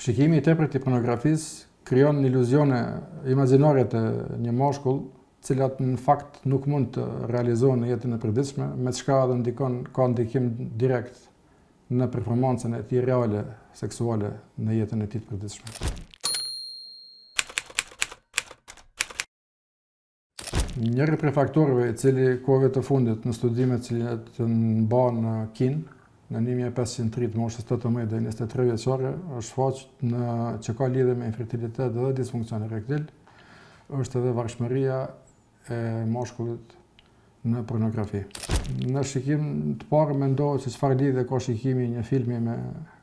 Shikimi i tepërt i pornografisë krijon iluzione imagjinore të një mashkull, të cilat në fakt nuk mund të realizohen në jetën e përditshme, me çka edhe ka ndikim direkt në performancën e tij reale seksuale në jetën e tij të përditshme. Njëri prej faktorëve i cili kohëve të fundit në studimet që të mbahen në Kinë, në 1530 moshës 18 dhe 23 vjeçare, është shfaqur që ka lidhje me infertilitet dhe disfunksion erektil, është edhe varfshmëria e mashkullit në pornografi. Në shikim të parë mendohet se çfarë lidhje ka shikimi i një filmi me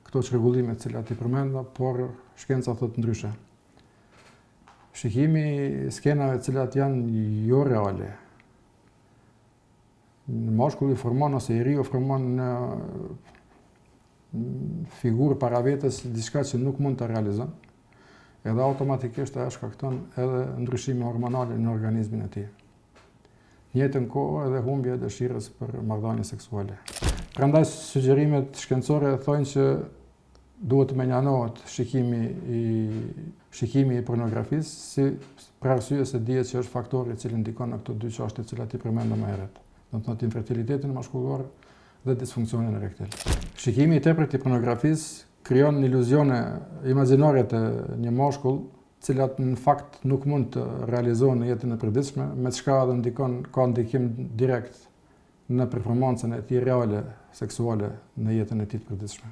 këto çrregullime të cilat i përmenda, por shkenca thot ndryshe. Shikimi skenave të cilat janë jo reale. Mashkulli formon ose i riu formon në figurë para vetes diçka që nuk mund të realizon, edhe automatikisht ajo shkakton edhe ndryshime hormonale në organizmin e tij. Në njëjtën kohë edhe humbje e dëshirës për marrëdhënie seksuale. Prandaj sugjerimet shkencore thonë që duhet të menjanohet shikimi i pornografisë si për arsye se dihet që është faktori i cili ndikon në këto dy çështje të cilat i përmendëm më herët. Do të thotë infertilitetin mashkullor dhe disfunksionin erektil. Shikimi i tepërt i pornografisë krijon iluzione imagjinore të një mashkull, të cilat në fakt nuk mund të realizohen në jetën e përditshme, me çka edhe ka ndikim direkt në performancën e tij reale seksuale në jetën e tij të përditshme.